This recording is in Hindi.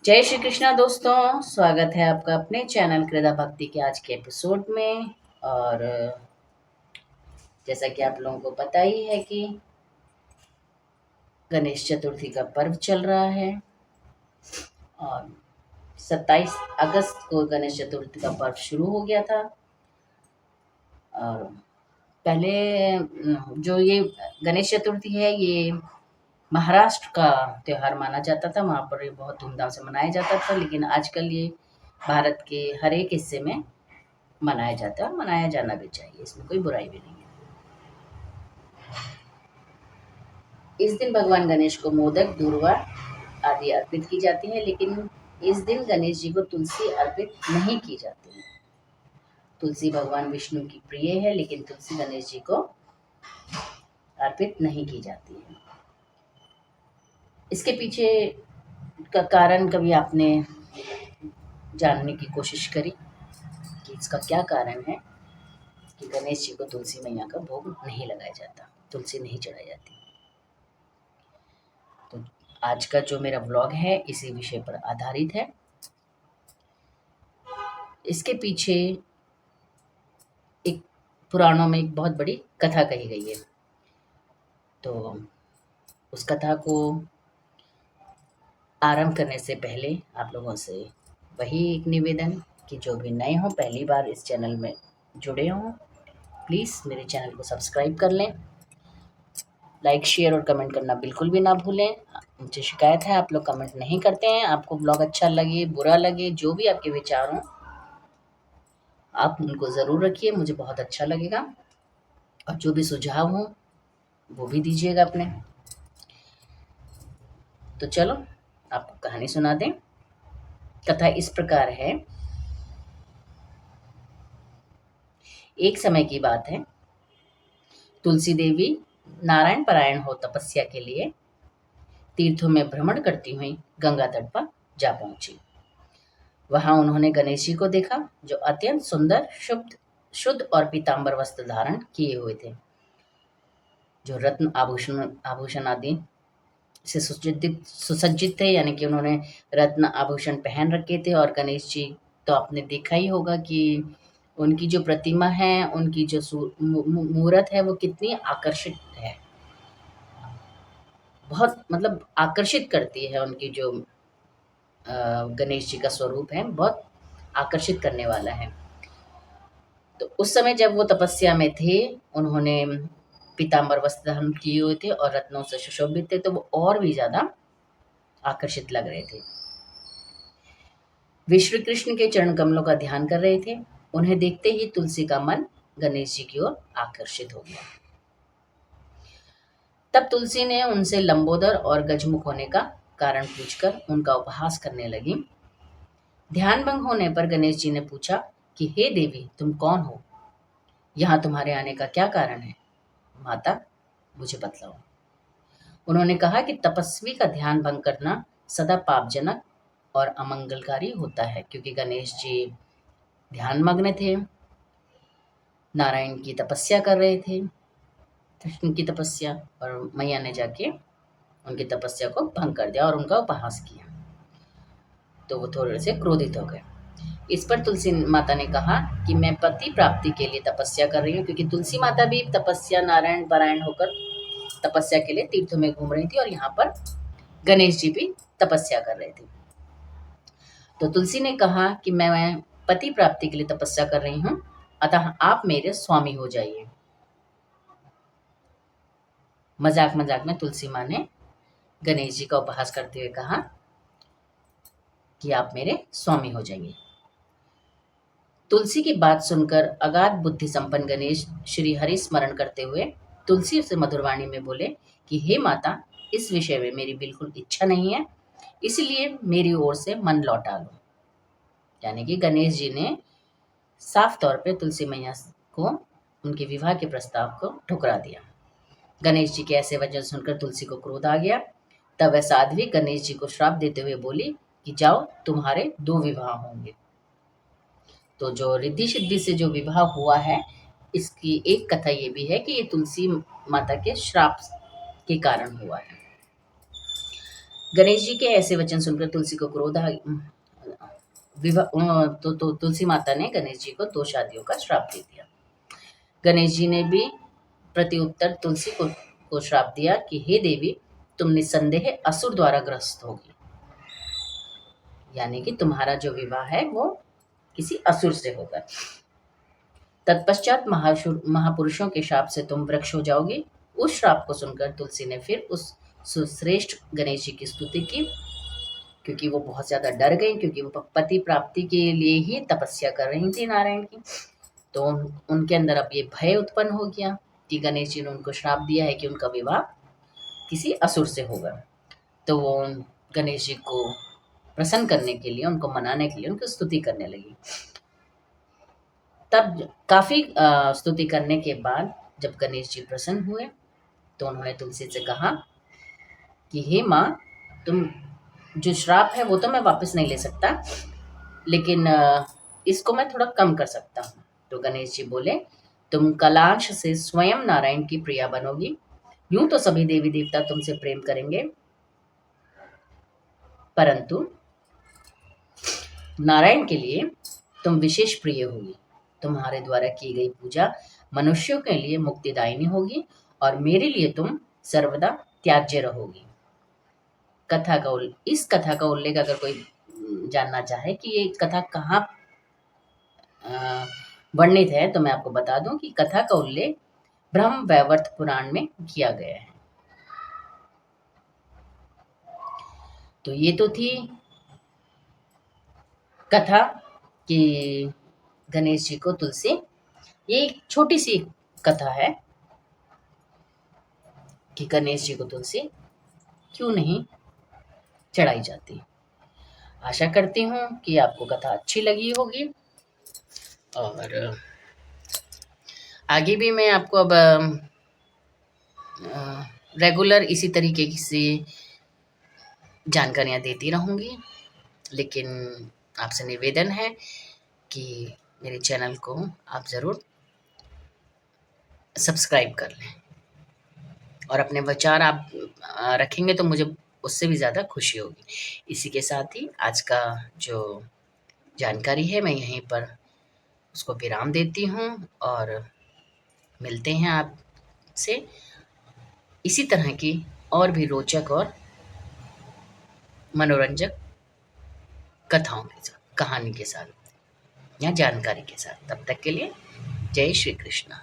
जय श्री कृष्णा दोस्तों, स्वागत है आपका अपने चैनल कृदा भक्ति के आज के एपिसोड में। और जैसा कि आप लोगों को पता ही है कि गणेश चतुर्थी का पर्व चल रहा है और 27 अगस्त को गणेश चतुर्थी का पर्व शुरू हो गया था। और पहले जो ये गणेश चतुर्थी है ये महाराष्ट्र का त्योहार माना जाता था, वहाँ पर ये बहुत धूमधाम से मनाया जाता था। लेकिन आजकल ये भारत के हर एक हिस्से में मनाया जाता है और मनाया जाना भी चाहिए, इसमें कोई बुराई भी नहीं है। इस दिन भगवान गणेश को मोदक, दूर्वा आदि अर्पित की जाती है, लेकिन इस दिन गणेश जी को तुलसी अर्पित नहीं की जाती है। तुलसी भगवान विष्णु की प्रिय है, लेकिन तुलसी गणेश जी को अर्पित नहीं की जाती है। इसके पीछे का कारण कभी आपने जानने की कोशिश करी कि इसका क्या कारण है कि गणेश जी को तुलसी मैया का भोग नहीं लगाया जाता, तुलसी नहीं चढ़ाई जाती। तो आज का जो मेरा व्लॉग है इसी विषय पर आधारित है। इसके पीछे एक पुराणों में एक बहुत बड़ी कथा कही गई है। तो उस कथा को आरंभ करने से पहले आप लोगों से वही एक निवेदन कि जो भी नए हों, पहली बार इस चैनल में जुड़े हों, प्लीज़ मेरे चैनल को सब्सक्राइब कर लें। लाइक, शेयर और कमेंट करना बिल्कुल भी ना भूलें। मुझे शिकायत है आप लोग कमेंट नहीं करते हैं। आपको ब्लॉग अच्छा लगे, बुरा लगे, जो भी आपके विचार हों आप उनको ज़रूर रखिए, मुझे बहुत अच्छा लगेगा। और जो भी सुझाव हों वो भी दीजिएगा अपने। तो चलो आपको कहानी सुना दें। कथा इस प्रकार है। एक समय की बात है, तुलसी देवी नारायण परायण हो तपस्या के लिए तीर्थों में भ्रमण करती हुई गंगा तट पर जा पहुंची। वहां उन्होंने गणेश जी को देखा, जो अत्यंत सुंदर, शुद्ध और पीतांबर वस्त्र धारण किए हुए थे, जो रत्न आभूषण आदि से सुसज्जित थे। यानी कि उन्होंने रत्न आभूषण पहन रखे थे। और गणेश जी तो आपने देखा ही होगा कि उनकी जो प्रतिमा है, उनकी जो मूर्त है, वो कितनी आकर्षित है। बहुत मतलब आकर्षित करती है। उनकी जो गणेश जी का स्वरूप है बहुत आकर्षित करने वाला है। तो उस समय जब वो तपस्या में थे, उन्होंने पीतांबर वस्त्र धारण किए हुए थे और रत्नों से सुशोभित थे, तो वो और भी ज्यादा आकर्षित लग रहे थे। वे श्री कृष्ण के चरण कमलों का ध्यान कर रहे थे। उन्हें देखते ही तुलसी का मन गणेश जी की ओर आकर्षित हो गया। तब तुलसी ने उनसे लंबोदर और गजमुख होने का कारण पूछकर उनका उपहास करने लगी। ध्यान भंग होने पर गणेश जी ने पूछा कि हे देवी, तुम कौन हो? यहाँ तुम्हारे आने का क्या कारण है? माता, मुझे बतलाओ। उन्होंने कहा कि तपस्वी का ध्यान भंग करना सदा पापजनक और अमंगलकारी होता है, क्योंकि गणेश जी ध्यान मग्न थे, नारायण की तपस्या कर रहे थे, कृष्ण की तपस्या, और मैया ने जाके उनकी तपस्या को भंग कर दिया और उनका उपहास किया। तो वो थोड़े से क्रोधित हो गए। इस पर तुलसी माता ने कहा कि मैं पति प्राप्ति के लिए तपस्या कर रही हूँ, क्योंकि तुलसी माता भी तपस्या नारायण पारायण होकर तपस्या के लिए तीर्थों में घूम रही थी और यहाँ पर गणेश जी भी तपस्या कर रहे थे। तो तुलसी ने कहा कि मैं पति प्राप्ति के लिए तपस्या कर रही हूँ, अतः आप मेरे स्वामी हो जाइए। मजाक मजाक में तुलसी माँ ने गणेश जी का उपहास करते हुए कहा कि आप मेरे स्वामी हो जाइए। तुलसी की बात सुनकर अगाध बुद्धि संपन्न गणेश श्री हरि स्मरण करते हुए तुलसी से मधुरवाणी में बोले कि हे माता, इस विषय में मेरी बिल्कुल इच्छा नहीं है, इसलिए मेरी ओर से मन लौटा लो। यानी कि गणेश जी ने साफ तौर पे तुलसी मैया को उनके विवाह के प्रस्ताव को ठुकरा दिया। गणेश जी के ऐसे वचन सुनकर तुलसी को क्रोध आ गया। तब वह साध्वी गणेश जी को श्राप देते हुए बोली कि जाओ, तुम्हारे 2 विवाह होंगे। तो जो रिद्धि सिद्धि से जो विवाह हुआ है, इसकी एक कथा ये भी है कि ये तुलसी माता के श्राप के कारण हुआ है। गणेश जी के ऐसे वचन सुनकर तुलसी को क्रोध आ तो तुलसी माता ने गणेश जी को 2 शादियों का श्राप दे दिया। गणेश जी ने भी प्रत्युत्तर तुलसी को श्राप दिया कि हे देवी, तुम निस्संदेह असुर द्वारा ग्रस्त होगी, यानी कि तुम्हारा जो विवाह है वो किसी असुर से होगा। तत्पश्चात महापुरुषों के श्राप से तुम वृक्ष हो जाओगी। उस श्राप को सुनकर तुलसी ने फिर उस सुश्रेष्ठ गणेश जी की स्तुति की, क्योंकि वो बहुत ज्यादा डर गई, क्योंकि वो पति प्राप्ति के लिए ही तपस्या कर रही थी नारायण की। तो उनके अंदर अब ये भय उत्पन्न हो गया कि गणेश जी ने उनको श्राप दिया है कि उनका विवाह किसी असुर से होगा। तो वो गणेश जी को प्रसन्न करने के लिए, उनको मनाने के लिए उनकी स्तुति करने लगी। तब काफी स्तुति करने के बाद जब गणेश जी प्रसन्न हुए तो उन्होंने तुलसी से कहा कि हे माँ, तुम जो श्राप है वो तो मैं वापस नहीं ले सकता, लेकिन इसको मैं थोड़ा कम कर सकता हूँ। तो गणेश जी बोले, तुम कलांश से स्वयं नारायण की प्रिया बनोगी। यूं तो सभी देवी देवता तुमसे प्रेम करेंगे, परंतु नारायण के लिए तुम विशेष प्रिय होगी। तुम्हारे द्वारा की गई पूजा मनुष्यों के लिए मुक्तिदायिनी होगी और मेरे लिए तुम सर्वदा त्याज्य रहोगी। इस कथा का उल्लेख अगर कोई जानना चाहे कि ये कथा कहाँ वर्णित है, तो मैं आपको बता दूं कि कथा का उल्लेख ब्रह्म वैवर्त पुराण में किया गया है। तो ये तो थी कथा कि गणेश जी को तुलसी, ये एक छोटी सी कथा है कि गणेश जी को तुलसी क्यों नहीं चढ़ाई जाती। आशा करती हूँ कि आपको कथा अच्छी लगी होगी और आगे भी मैं आपको अब रेगुलर इसी तरीके से जानकारियाँ देती रहूँगी, लेकिन आपसे निवेदन है कि मेरे चैनल को आप ज़रूर सब्सक्राइब कर लें और अपने विचार आप रखेंगे तो मुझे उससे भी ज़्यादा खुशी होगी। इसी के साथ ही आज का जो जानकारी है मैं यहीं पर उसको विराम देती हूँ और मिलते हैं आपसे इसी तरह की और भी रोचक और मनोरंजक कथाओं के साथ, कहानी के साथ या जानकारी के साथ। तब तक के लिए जय श्री कृष्ण।